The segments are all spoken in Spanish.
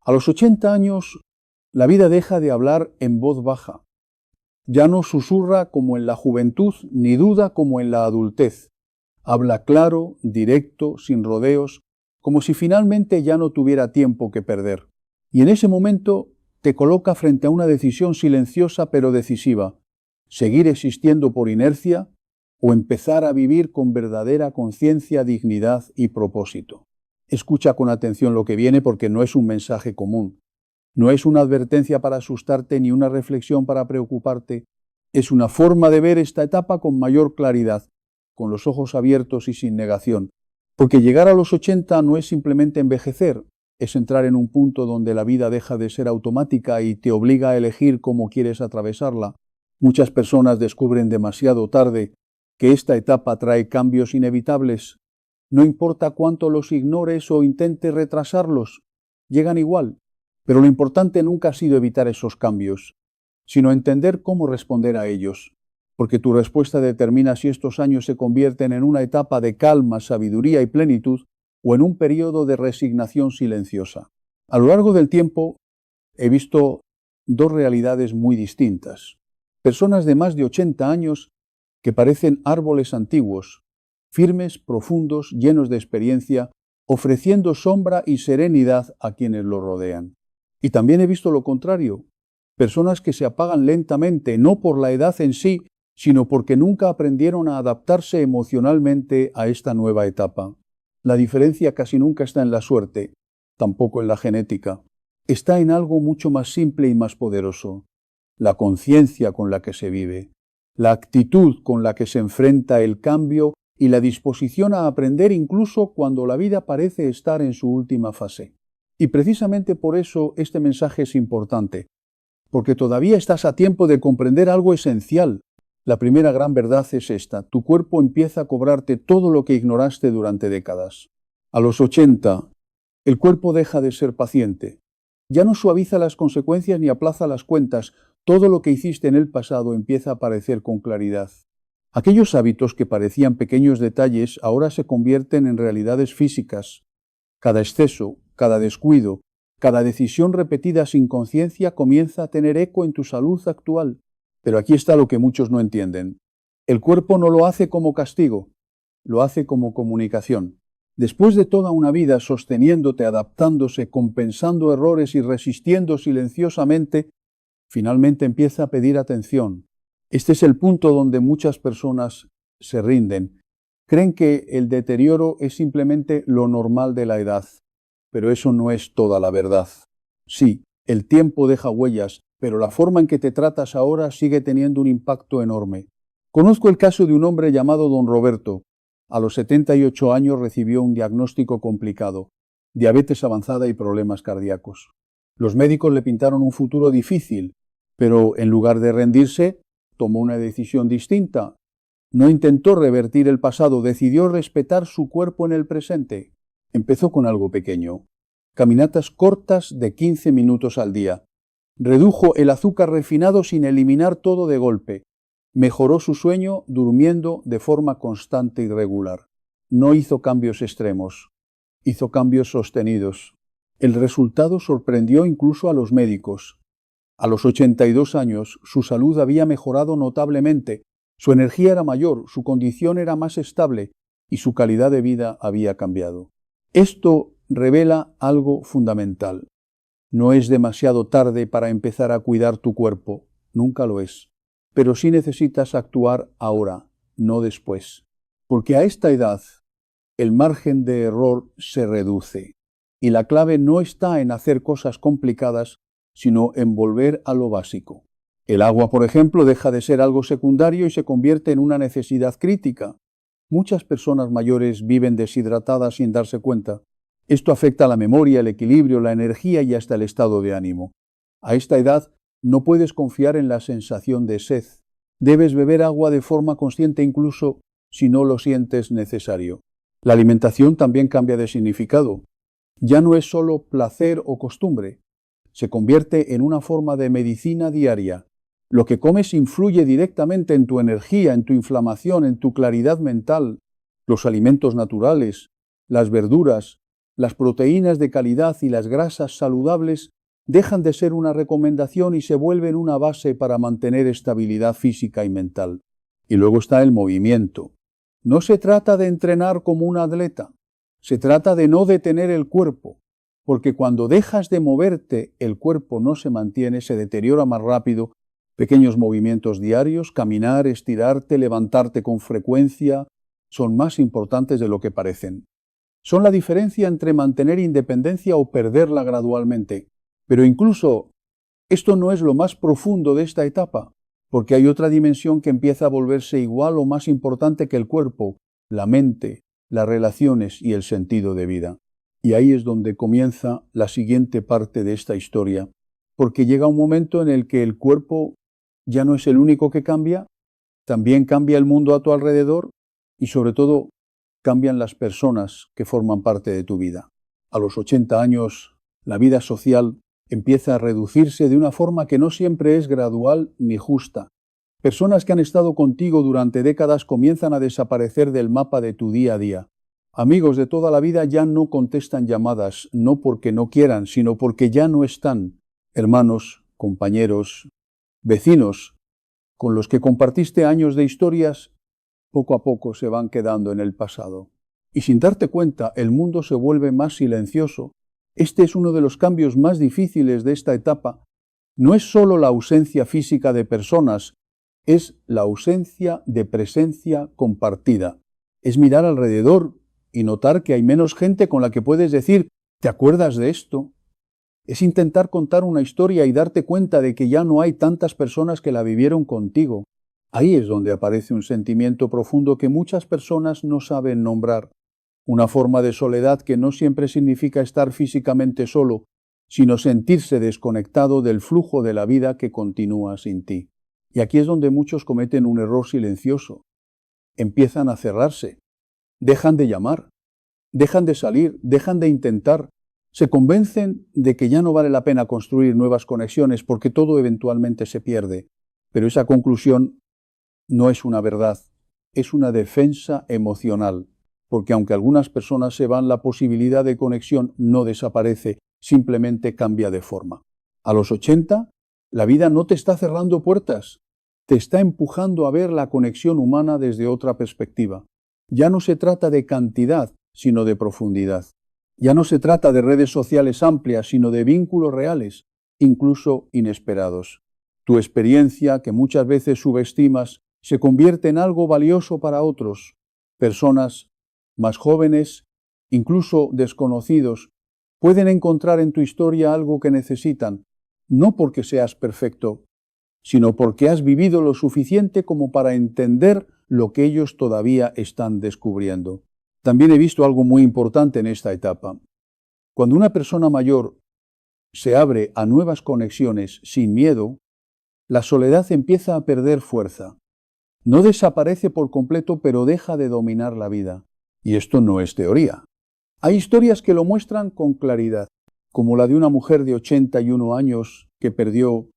A los 80 años, la vida deja de hablar en voz baja. Ya no susurra como en la juventud, ni duda como en la adultez. Habla claro, directo, sin rodeos, como si finalmente ya no tuviera tiempo que perder. Y en ese momento te coloca frente a una decisión silenciosa pero decisiva: seguir existiendo por inercia o empezar a vivir con verdadera conciencia, dignidad y propósito. Escucha con atención lo que viene, porque no es un mensaje común. No es una advertencia para asustarte ni una reflexión para preocuparte. Es una forma de ver esta etapa con mayor claridad, con los ojos abiertos y sin negación. Porque llegar a los 80 no es simplemente envejecer, es entrar en un punto donde la vida deja de ser automática y te obliga a elegir cómo quieres atravesarla. Muchas personas descubren demasiado tarde que esta etapa trae cambios inevitables. No importa cuánto los ignores o intentes retrasarlos, llegan igual. Pero lo importante nunca ha sido evitar esos cambios, sino entender cómo responder a ellos, porque tu respuesta determina si estos años se convierten en una etapa de calma, sabiduría y plenitud, o en un periodo de resignación silenciosa. A lo largo del tiempo he visto dos realidades muy distintas. Personas de más de 80 años que parecen árboles antiguos, firmes, profundos, llenos de experiencia, ofreciendo sombra y serenidad a quienes los rodean. Y también he visto lo contrario, personas que se apagan lentamente, no por la edad en sí, sino porque nunca aprendieron a adaptarse emocionalmente a esta nueva etapa. La diferencia casi nunca está en la suerte, tampoco en la genética. Está en algo mucho más simple y más poderoso: la conciencia con la que se vive, la actitud con la que se enfrenta el cambio y la disposición a aprender incluso cuando la vida parece estar en su última fase. Y precisamente por eso este mensaje es importante, porque todavía estás a tiempo de comprender algo esencial. La primera gran verdad es esta: tu cuerpo empieza a cobrarte todo lo que ignoraste durante décadas. A los 80, el cuerpo deja de ser paciente. Ya no suaviza las consecuencias ni aplaza las cuentas. Todo lo que hiciste en el pasado empieza a aparecer con claridad. Aquellos hábitos que parecían pequeños detalles ahora se convierten en realidades físicas. Cada exceso, cada descuido, cada decisión repetida sin conciencia comienza a tener eco en tu salud actual. Pero aquí está lo que muchos no entienden. El cuerpo no lo hace como castigo, lo hace como comunicación. Después de toda una vida sosteniéndote, adaptándose, compensando errores y resistiendo silenciosamente, finalmente empieza a pedir atención. Este es el punto donde muchas personas se rinden. Creen que el deterioro es simplemente lo normal de la edad, pero eso no es toda la verdad. Sí, el tiempo deja huellas, pero la forma en que te tratas ahora sigue teniendo un impacto enorme. Conozco el caso de un hombre llamado don Roberto. A los 78 años recibió un diagnóstico complicado: diabetes avanzada y problemas cardíacos. Los médicos le pintaron un futuro difícil, pero en lugar de rendirse, tomó una decisión distinta. No intentó revertir el pasado, decidió respetar su cuerpo en el presente. Empezó con algo pequeño: caminatas cortas de 15 minutos al día. Redujo el azúcar refinado sin eliminar todo de golpe. Mejoró su sueño durmiendo de forma constante y regular. No hizo cambios extremos, hizo cambios sostenidos. El resultado sorprendió incluso a los médicos. A los 82 años, su salud había mejorado notablemente, su energía era mayor, su condición era más estable y su calidad de vida había cambiado. Esto revela algo fundamental. No es demasiado tarde para empezar a cuidar tu cuerpo, nunca lo es. Pero sí necesitas actuar ahora, no después. Porque a esta edad el margen de error se reduce. Y la clave no está en hacer cosas complicadas, sino en volver a lo básico. El agua, por ejemplo, deja de ser algo secundario y se convierte en una necesidad crítica. Muchas personas mayores viven deshidratadas sin darse cuenta. Esto afecta a la memoria, el equilibrio, la energía y hasta el estado de ánimo. A esta edad no puedes confiar en la sensación de sed. Debes beber agua de forma consciente incluso si no lo sientes necesario. La alimentación también cambia de significado. Ya no es solo placer o costumbre. Se convierte en una forma de medicina diaria. Lo que comes influye directamente en tu energía, en tu inflamación, en tu claridad mental. Los alimentos naturales, las verduras, Las proteínas de calidad y las grasas saludables dejan de ser una recomendación y se vuelven una base para mantener estabilidad física y mental. Y luego está el movimiento. No se trata de entrenar como un atleta, se trata de no detener el cuerpo, porque cuando dejas de moverte, el cuerpo no se mantiene, se deteriora más rápido. Pequeños movimientos diarios, caminar, estirarte, levantarte con frecuencia, son más importantes de lo que parecen. Son la diferencia entre mantener independencia o perderla gradualmente. Pero incluso esto no es lo más profundo de esta etapa, porque hay otra dimensión que empieza a volverse igual o más importante que el cuerpo, la mente, las relaciones y el sentido de vida. Y ahí es donde comienza la siguiente parte de esta historia, porque llega un momento en el que el cuerpo ya no es el único que cambia, también cambia el mundo a tu alrededor y sobre todo cambian las personas que forman parte de tu vida. A los 80 años, la vida social empieza a reducirse de una forma que no siempre es gradual ni justa. Personas que han estado contigo durante décadas comienzan a desaparecer del mapa de tu día a día. Amigos de toda la vida ya no contestan llamadas, no porque no quieran, sino porque ya no están. Hermanos, compañeros, vecinos, con los que compartiste años de historias, poco a poco se van quedando en el pasado. Y sin darte cuenta, el mundo se vuelve más silencioso. Este es uno de los cambios más difíciles de esta etapa. No es solo la ausencia física de personas, es la ausencia de presencia compartida. Es mirar alrededor y notar que hay menos gente con la que puedes decir, ¿te acuerdas de esto? Es intentar contar una historia y darte cuenta de que ya no hay tantas personas que la vivieron contigo. Ahí es donde aparece un sentimiento profundo que muchas personas no saben nombrar. Una forma de soledad que no siempre significa estar físicamente solo, sino sentirse desconectado del flujo de la vida que continúa sin ti. Y aquí es donde muchos cometen un error silencioso. Empiezan a cerrarse, dejan de llamar, dejan de salir, dejan de intentar, se convencen de que ya no vale la pena construir nuevas conexiones porque todo eventualmente se pierde. Pero esa conclusión no es una verdad, es una defensa emocional, porque aunque algunas personas se van, la posibilidad de conexión no desaparece, simplemente cambia de forma. A los 80, la vida no te está cerrando puertas, te está empujando a ver la conexión humana desde otra perspectiva. Ya no se trata de cantidad, sino de profundidad. Ya no se trata de redes sociales amplias, sino de vínculos reales, incluso inesperados. Tu experiencia, que muchas veces subestimas, se convierte en algo valioso para otros, personas más jóvenes, incluso desconocidos, pueden encontrar en tu historia algo que necesitan, no porque seas perfecto, sino porque has vivido lo suficiente como para entender lo que ellos todavía están descubriendo. También he visto algo muy importante en esta etapa. Cuando una persona mayor se abre a nuevas conexiones sin miedo, la soledad empieza a perder fuerza. No desaparece por completo, pero deja de dominar la vida. Y esto no es teoría. Hay historias que lo muestran con claridad, como la de una mujer de 81 años que perdió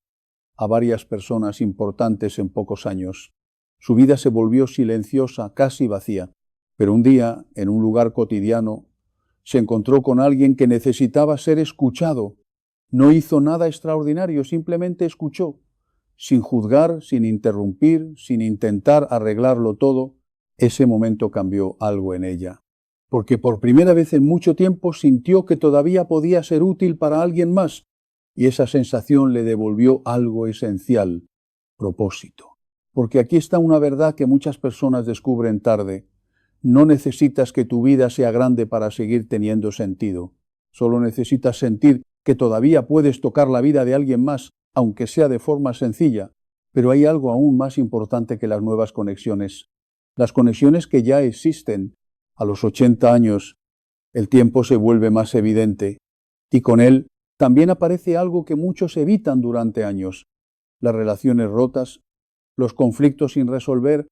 a varias personas importantes en pocos años. Su vida se volvió silenciosa, casi vacía. Pero un día, en un lugar cotidiano, se encontró con alguien que necesitaba ser escuchado. No hizo nada extraordinario, simplemente escuchó, sin juzgar, sin interrumpir, sin intentar arreglarlo todo. Ese momento cambió algo en ella, porque por primera vez en mucho tiempo sintió que todavía podía ser útil para alguien más, y esa sensación le devolvió algo esencial, propósito. Porque aquí está una verdad que muchas personas descubren tarde. No necesitas que tu vida sea grande para seguir teniendo sentido. Solo necesitas sentir que todavía puedes tocar la vida de alguien más, aunque sea de forma sencilla. Pero hay algo aún más importante que las nuevas conexiones. Las conexiones que ya existen. A los 80 años, el tiempo se vuelve más evidente. Y con él también aparece algo que muchos evitan durante años. Las relaciones rotas, los conflictos sin resolver,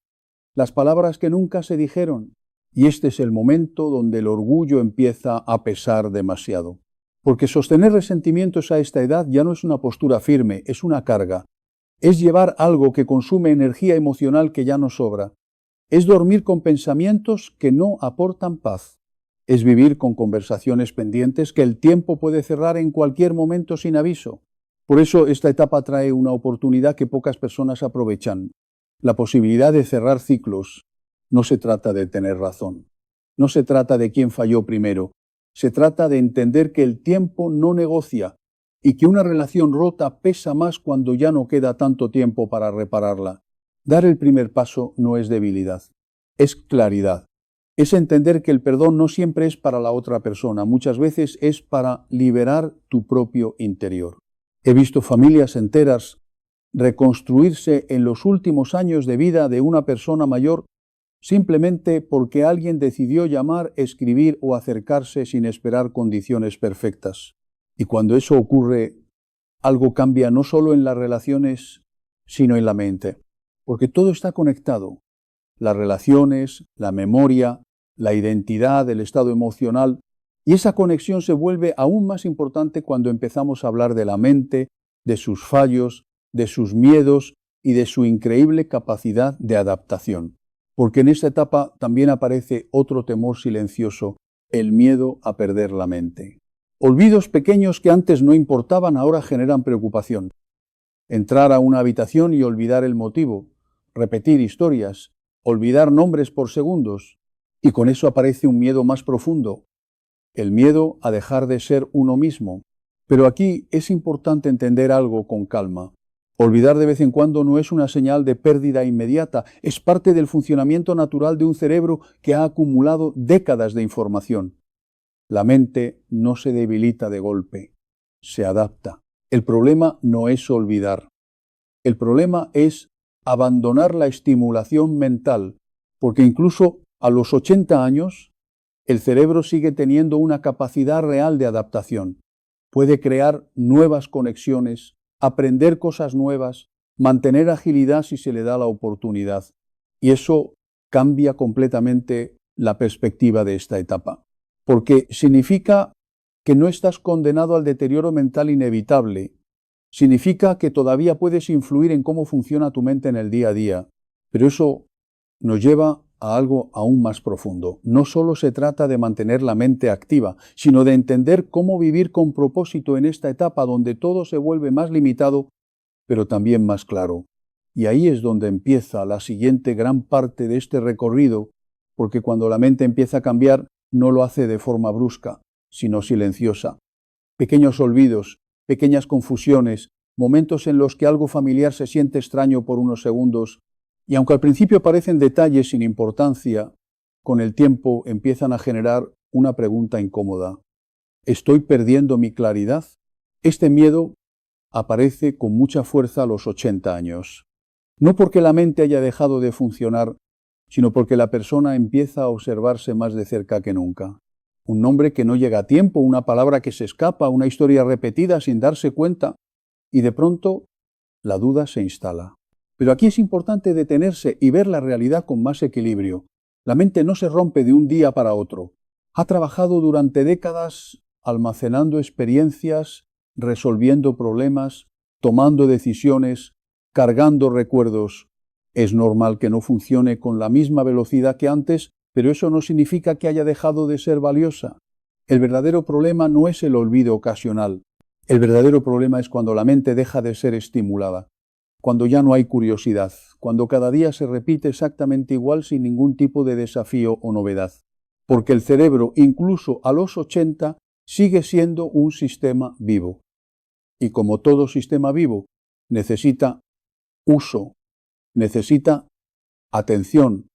las palabras que nunca se dijeron. Y este es el momento donde el orgullo empieza a pesar demasiado. Porque sostener resentimientos a esta edad ya no es una postura firme, es una carga. Es llevar algo que consume energía emocional que ya no sobra. Es dormir con pensamientos que no aportan paz. Es vivir con conversaciones pendientes que el tiempo puede cerrar en cualquier momento sin aviso. Por eso esta etapa trae una oportunidad que pocas personas aprovechan. La posibilidad de cerrar ciclos. No se trata de tener razón. No se trata de quién falló primero. Se trata de entender que el tiempo no negocia y que una relación rota pesa más cuando ya no queda tanto tiempo para repararla. Dar el primer paso no es debilidad, es claridad. Es entender que el perdón no siempre es para la otra persona, muchas veces es para liberar tu propio interior. He visto familias enteras reconstruirse en los últimos años de vida de una persona mayor simplemente porque alguien decidió llamar, escribir o acercarse sin esperar condiciones perfectas. Y cuando eso ocurre, algo cambia no solo en las relaciones, sino en la mente, porque todo está conectado. Las relaciones, la memoria, la identidad, el estado emocional, y esa conexión se vuelve aún más importante cuando empezamos a hablar de la mente, de sus fallos, de sus miedos y de su increíble capacidad de adaptación. Porque en esta etapa también aparece otro temor silencioso, el miedo a perder la mente. Olvidos pequeños que antes no importaban ahora generan preocupación. Entrar a una habitación y olvidar el motivo, repetir historias, olvidar nombres por segundos, y con eso aparece un miedo más profundo, el miedo a dejar de ser uno mismo. Pero aquí es importante entender algo con calma. Olvidar de vez en cuando no es una señal de pérdida inmediata, es parte del funcionamiento natural de un cerebro que ha acumulado décadas de información. La mente no se debilita de golpe, se adapta. El problema no es olvidar. El problema es abandonar la estimulación mental, porque incluso a los 80 años, el cerebro sigue teniendo una capacidad real de adaptación. Puede crear nuevas conexiones, aprender cosas nuevas, mantener agilidad si se le da la oportunidad. Y eso cambia completamente la perspectiva de esta etapa, porque significa que no estás condenado al deterioro mental inevitable. Significa que todavía puedes influir en cómo funciona tu mente en el día a día, pero eso nos lleva a algo aún más profundo. No solo se trata de mantener la mente activa, sino de entender cómo vivir con propósito en esta etapa donde todo se vuelve más limitado, pero también más claro. Y ahí es donde empieza la siguiente gran parte de este recorrido, porque cuando la mente empieza a cambiar, no lo hace de forma brusca, sino silenciosa. Pequeños olvidos, pequeñas confusiones, momentos en los que algo familiar se siente extraño por unos segundos, y aunque al principio parecen detalles sin importancia, con el tiempo empiezan a generar una pregunta incómoda. ¿Estoy perdiendo mi claridad? Este miedo aparece con mucha fuerza a los 80 años. No porque la mente haya dejado de funcionar, sino porque la persona empieza a observarse más de cerca que nunca. Un nombre que no llega a tiempo, una palabra que se escapa, una historia repetida sin darse cuenta, y de pronto la duda se instala. Pero aquí es importante detenerse y ver la realidad con más equilibrio. La mente no se rompe de un día para otro. Ha trabajado durante décadas almacenando experiencias, resolviendo problemas, tomando decisiones, cargando recuerdos. Es normal que no funcione con la misma velocidad que antes, pero eso no significa que haya dejado de ser valiosa. El verdadero problema no es el olvido ocasional. El verdadero problema es cuando la mente deja de ser estimulada, cuando ya no hay curiosidad, cuando cada día se repite exactamente igual sin ningún tipo de desafío o novedad. Porque el cerebro, incluso a los 80, sigue siendo un sistema vivo. Y como todo sistema vivo, necesita uso, necesita atención,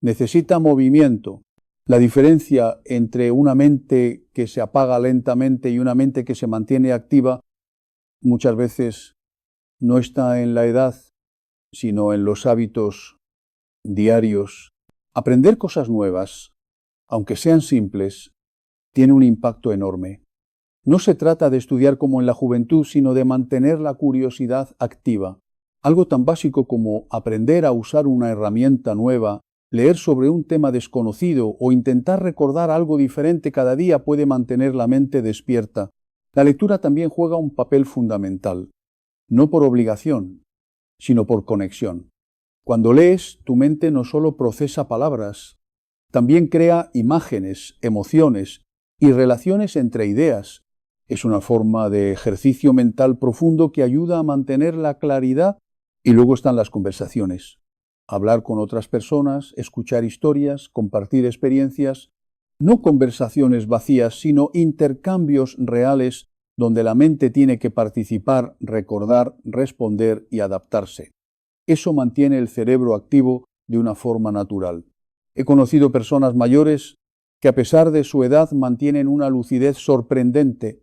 necesita movimiento. La diferencia entre una mente que se apaga lentamente y una mente que se mantiene activa muchas veces no está en la edad, sino en los hábitos diarios. Aprender cosas nuevas, aunque sean simples, tiene un impacto enorme. No se trata de estudiar como en la juventud, sino de mantener la curiosidad activa. Algo tan básico como aprender a usar una herramienta nueva, leer sobre un tema desconocido o intentar recordar algo diferente cada día puede mantener la mente despierta. La lectura también juega un papel fundamental, no por obligación, sino por conexión. Cuando lees, tu mente no solo procesa palabras, También crea imágenes, emociones y relaciones entre ideas. Es una forma de ejercicio mental profundo que ayuda a mantener la claridad. Y luego están las conversaciones. Hablar con otras personas, escuchar historias, compartir experiencias. No conversaciones vacías, sino intercambios reales donde la mente tiene que participar, recordar, responder y adaptarse. Eso mantiene el cerebro activo de una forma natural. He conocido personas mayores que a pesar de su edad mantienen una lucidez sorprendente,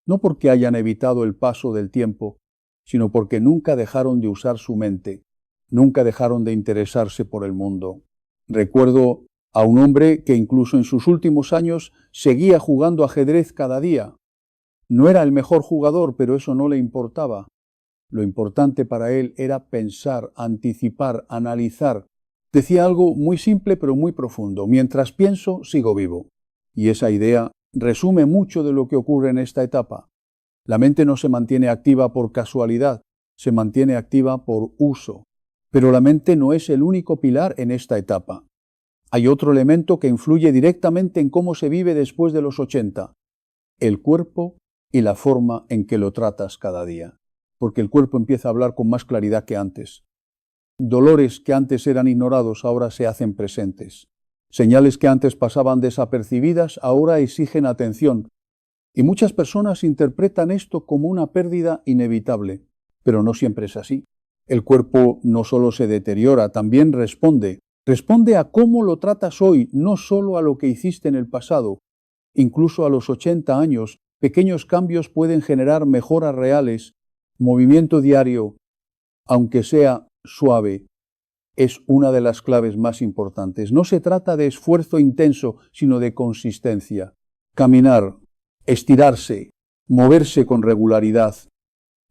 no porque hayan evitado el paso del tiempo, sino porque nunca dejaron de usar su mente, nunca dejaron de interesarse por el mundo. Recuerdo a un hombre que incluso en sus últimos años seguía jugando ajedrez cada día. No era el mejor jugador, pero eso no le importaba. Lo importante para él era pensar, anticipar, analizar. Decía algo muy simple pero muy profundo: mientras pienso, sigo vivo. Y esa idea resume mucho de lo que ocurre en esta etapa. La mente no se mantiene activa por casualidad, se mantiene activa por uso. Pero la mente no es el único pilar en esta etapa. Hay otro elemento que influye directamente en cómo se vive después de los 80, el cuerpo y la forma en que lo tratas cada día. Porque el cuerpo empieza a hablar con más claridad que antes. Dolores que antes eran ignorados ahora se hacen presentes. Señales que antes pasaban desapercibidas ahora exigen atención. Y muchas personas interpretan esto como una pérdida inevitable, pero no siempre es así. El cuerpo no solo se deteriora, también responde. Responde a cómo lo tratas hoy, no solo a lo que hiciste en el pasado. Incluso a los 80 años, pequeños cambios pueden generar mejoras reales. Movimiento diario, aunque sea suave, es una de las claves más importantes. No se trata de esfuerzo intenso, sino de consistencia. Caminar, estirarse, moverse con regularidad,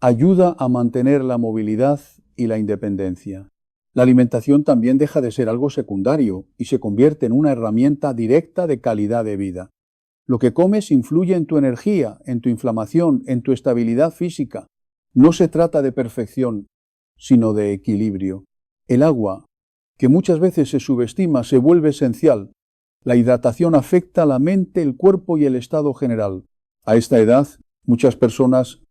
ayuda a mantener la movilidad y la independencia. La alimentación también deja de ser algo secundario y se convierte en una herramienta directa de calidad de vida. Lo que comes influye en tu energía, en tu inflamación, en tu estabilidad física. No se trata de perfección, sino de equilibrio. El agua, que muchas veces se subestima, se vuelve esencial. La hidratación afecta a la mente, el cuerpo y el estado general. A esta edad, muchas personas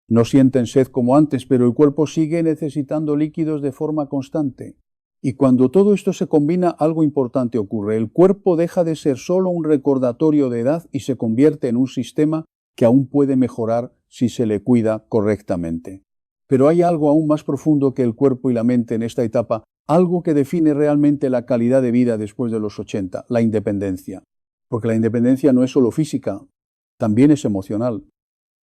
no sienten sed como antes, pero el cuerpo sigue necesitando líquidos de forma constante. Y cuando todo esto se combina, algo importante ocurre. El cuerpo deja de ser solo un recordatorio de edad y se convierte en un sistema que aún puede mejorar si se le cuida correctamente. Pero hay algo aún más profundo que el cuerpo y la mente en esta etapa, algo que define realmente la calidad de vida después de los 80, la independencia. Porque la independencia no es solo física, también es emocional.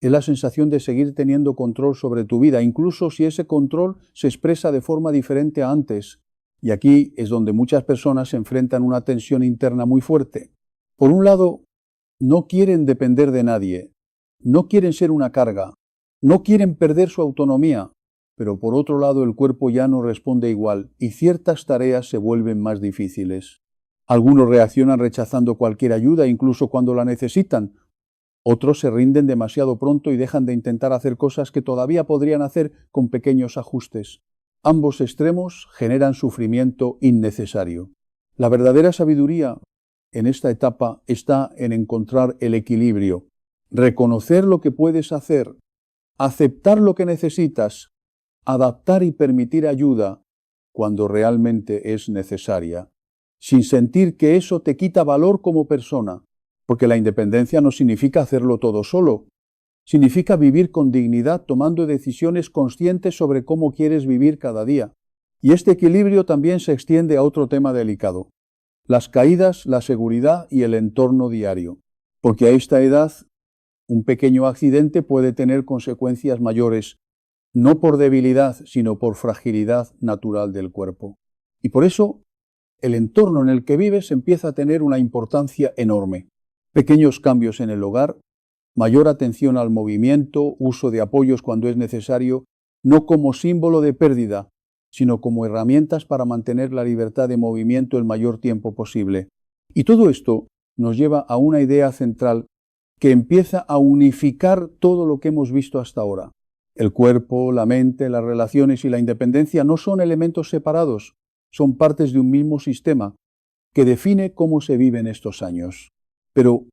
Es la sensación de seguir teniendo control sobre tu vida, incluso si ese control se expresa de forma diferente a antes. Y aquí es donde muchas personas se enfrentan a una tensión interna muy fuerte. Por un lado, no quieren depender de nadie, no quieren ser una carga, no quieren perder su autonomía, pero por otro lado el cuerpo ya no responde igual y ciertas tareas se vuelven más difíciles. Algunos reaccionan rechazando cualquier ayuda, incluso cuando la necesitan. Otros se rinden demasiado pronto y dejan de intentar hacer cosas que todavía podrían hacer con pequeños ajustes. Ambos extremos generan sufrimiento innecesario. La verdadera sabiduría en esta etapa está en encontrar el equilibrio, reconocer lo que puedes hacer, aceptar lo que necesitas, adaptar y permitir ayuda cuando realmente es necesaria, sin sentir que eso te quita valor como persona, porque la independencia no significa hacerlo todo solo. Significa vivir con dignidad, tomando decisiones conscientes sobre cómo quieres vivir cada día. Y este equilibrio también se extiende a otro tema delicado: las caídas, la seguridad y el entorno diario. Porque a esta edad, un pequeño accidente puede tener consecuencias mayores, no por debilidad, sino por fragilidad natural del cuerpo. Y por eso, el entorno en el que vives empieza a tener una importancia enorme. Pequeños cambios en el hogar, mayor atención al movimiento, uso de apoyos cuando es necesario, no como símbolo de pérdida, sino como herramientas para mantener la libertad de movimiento el mayor tiempo posible. Y todo esto nos lleva a una idea central que empieza a unificar todo lo que hemos visto hasta ahora. El cuerpo, la mente, las relaciones y la independencia no son elementos separados, son partes de un mismo sistema que define cómo se viven estos años. Pero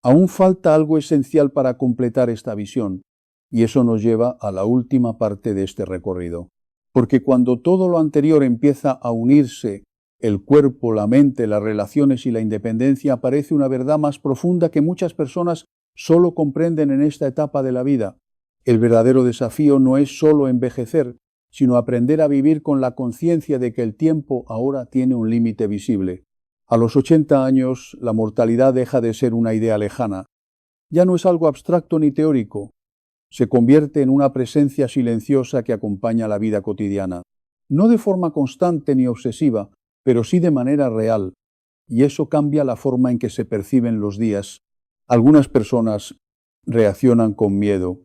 aún falta algo esencial para completar esta visión, y eso nos lleva a la última parte de este recorrido. Porque cuando todo lo anterior empieza a unirse, el cuerpo, la mente, las relaciones y la independencia, aparece una verdad más profunda que muchas personas solo comprenden en esta etapa de la vida. El verdadero desafío no es solo envejecer, sino aprender a vivir con la conciencia de que el tiempo ahora tiene un límite visible. A los 80 años, la mortalidad deja de ser una idea lejana. Ya no es algo abstracto ni teórico. Se convierte en una presencia silenciosa que acompaña la vida cotidiana. No de forma constante ni obsesiva, pero sí de manera real. Y eso cambia la forma en que se perciben los días. Algunas personas reaccionan con miedo.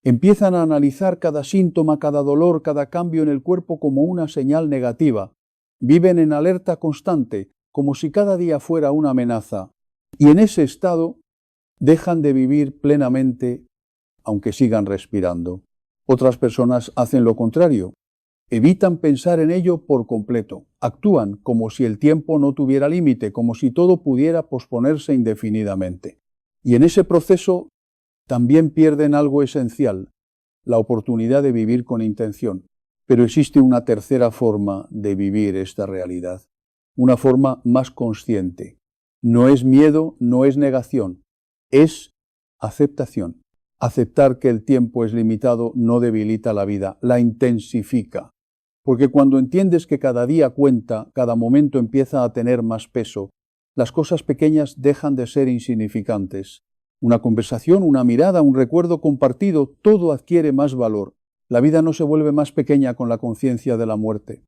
Empiezan a analizar cada síntoma, cada dolor, cada cambio en el cuerpo como una señal negativa. Viven en alerta constante, como si cada día fuera una amenaza. Y en ese estado dejan de vivir plenamente, aunque sigan respirando. Otras personas hacen lo contrario. Evitan pensar en ello por completo. Actúan como si el tiempo no tuviera límite, como si todo pudiera posponerse indefinidamente. Y en ese proceso también pierden algo esencial, la oportunidad de vivir con intención. Pero existe una tercera forma de vivir esta realidad, una forma más consciente. No es miedo, no es negación, es aceptación. Aceptar que el tiempo es limitado no debilita la vida, la intensifica. Porque cuando entiendes que cada día cuenta, cada momento empieza a tener más peso, las cosas pequeñas dejan de ser insignificantes. Una conversación, una mirada, un recuerdo compartido, todo adquiere más valor. La vida no se vuelve más pequeña con la conciencia de la muerte.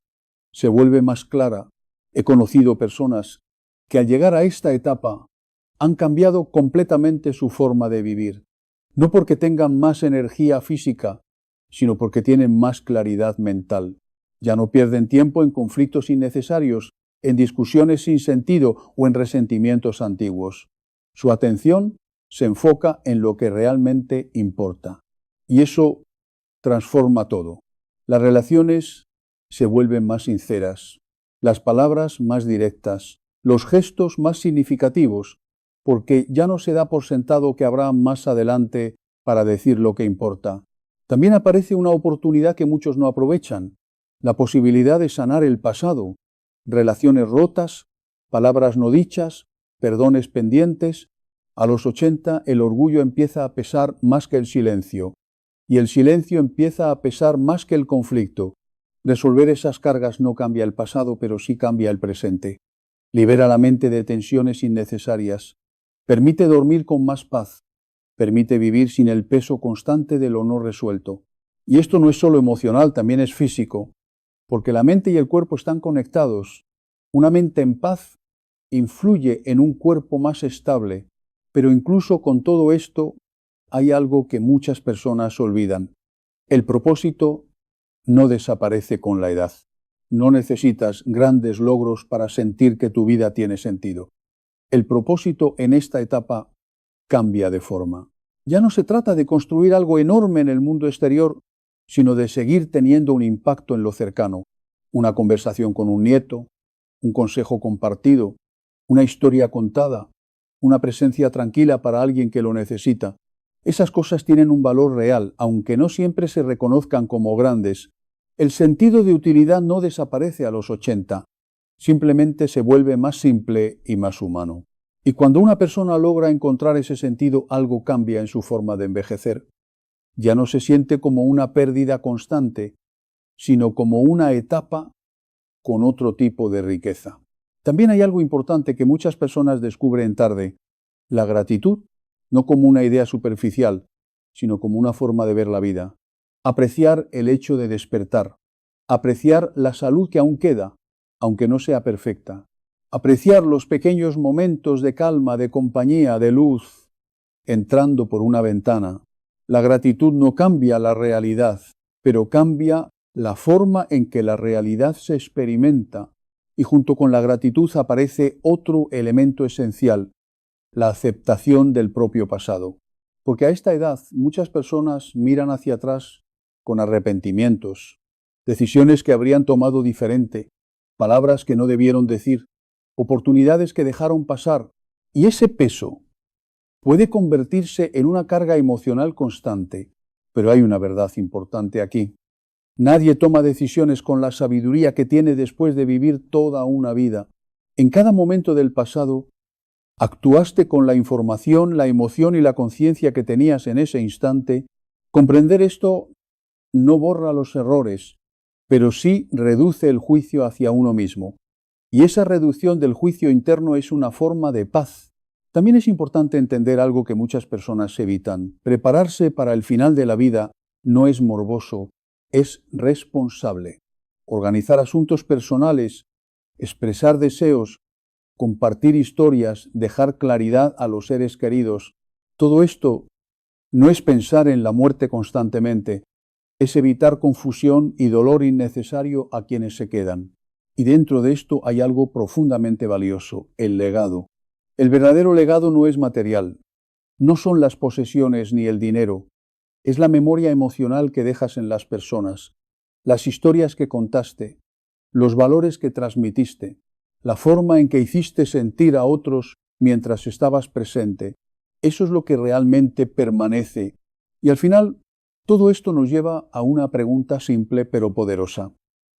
Se vuelve más clara. He conocido personas que al llegar a esta etapa han cambiado completamente su forma de vivir. No porque tengan más energía física, sino porque tienen más claridad mental. Ya no pierden tiempo en conflictos innecesarios, en discusiones sin sentido o en resentimientos antiguos. Su atención se enfoca en lo que realmente importa. Y eso transforma todo. Las relaciones se vuelven más sinceras, las palabras más directas, los gestos más significativos, porque ya no se da por sentado que habrá más adelante para decir lo que importa. También aparece una oportunidad que muchos no aprovechan, la posibilidad de sanar el pasado, relaciones rotas, palabras no dichas, perdones pendientes. A los 80 el orgullo empieza a pesar más que el silencio, y el silencio empieza a pesar más que el conflicto. Resolver esas cargas no cambia el pasado, pero sí cambia el presente. Libera la mente de tensiones innecesarias. Permite dormir con más paz. Permite vivir sin el peso constante de lo no resuelto. Y esto no es solo emocional, también es físico, porque la mente y el cuerpo están conectados. Una mente en paz influye en un cuerpo más estable, pero incluso con todo esto hay algo que muchas personas olvidan. El propósito no desaparece con la edad. No necesitas grandes logros para sentir que tu vida tiene sentido. El propósito en esta etapa cambia de forma. Ya no se trata de construir algo enorme en el mundo exterior, sino de seguir teniendo un impacto en lo cercano. Una conversación con un nieto, un consejo compartido, una historia contada, una presencia tranquila para alguien que lo necesita. Esas cosas tienen un valor real, aunque no siempre se reconozcan como grandes. El sentido de utilidad no desaparece a los 80, simplemente se vuelve más simple y más humano. Y cuando una persona logra encontrar ese sentido, algo cambia en su forma de envejecer. Ya no se siente como una pérdida constante, sino como una etapa con otro tipo de riqueza. También hay algo importante que muchas personas descubren tarde: la gratitud, no como una idea superficial, sino como una forma de ver la vida. Apreciar el hecho de despertar, apreciar la salud que aún queda, aunque no sea perfecta. Apreciar los pequeños momentos de calma, de compañía, de luz, entrando por una ventana. La gratitud no cambia la realidad, pero cambia la forma en que la realidad se experimenta. Y junto con la gratitud aparece otro elemento esencial: la aceptación del propio pasado. Porque a esta edad muchas personas miran hacia atrás con arrepentimientos, decisiones que habrían tomado diferente, palabras que no debieron decir, oportunidades que dejaron pasar, y ese peso puede convertirse en una carga emocional constante. Pero hay una verdad importante aquí. Nadie toma decisiones con la sabiduría que tiene después de vivir toda una vida. En cada momento del pasado, actuaste con la información, la emoción y la conciencia que tenías en ese instante. Comprender esto no borra los errores, pero sí reduce el juicio hacia uno mismo. Y esa reducción del juicio interno es una forma de paz. También es importante entender algo que muchas personas evitan. Prepararse para el final de la vida no es morboso, es responsable. Organizar asuntos personales, expresar deseos, compartir historias, dejar claridad a los seres queridos, todo esto no es pensar en la muerte constantemente, es evitar confusión y dolor innecesario a quienes se quedan. Y dentro de esto hay algo profundamente valioso, el legado. El verdadero legado no es material, no son las posesiones ni el dinero, es la memoria emocional que dejas en las personas, las historias que contaste, los valores que transmitiste, la forma en que hiciste sentir a otros mientras estabas presente. Eso es lo que realmente permanece. Y al final, todo esto nos lleva a una pregunta simple pero poderosa.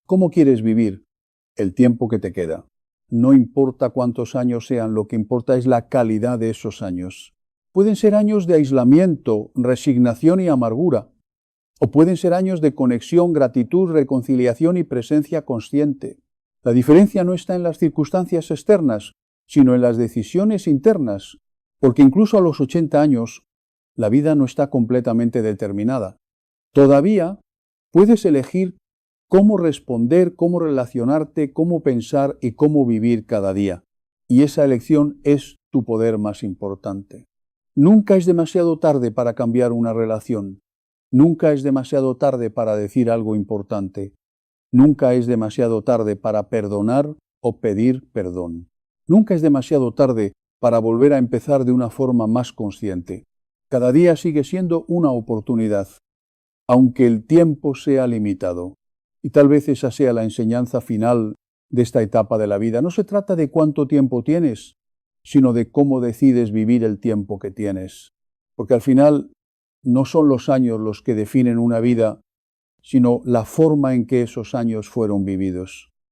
¿Cómo quieres vivir el tiempo que te queda? No importa cuántos años sean, lo que importa es la calidad de esos años. Pueden ser años de aislamiento, resignación y amargura, o pueden ser años de conexión, gratitud, reconciliación y presencia consciente. La diferencia no está en las circunstancias externas, sino en las decisiones internas, porque incluso a los 80 años, la vida no está completamente determinada. Todavía puedes elegir cómo responder, cómo relacionarte, cómo pensar y cómo vivir cada día. Y esa elección es tu poder más importante. Nunca es demasiado tarde para cambiar una relación. Nunca es demasiado tarde para decir algo importante. Nunca es demasiado tarde para perdonar o pedir perdón. Nunca es demasiado tarde para volver a empezar de una forma más consciente. Cada día sigue siendo una oportunidad, aunque el tiempo sea limitado. Y tal vez esa sea la enseñanza final de esta etapa de la vida. No se trata de cuánto tiempo tienes, sino de cómo decides vivir el tiempo que tienes. Porque al final no son los años los que definen una vida, sino la forma en que esos años fueron vividos.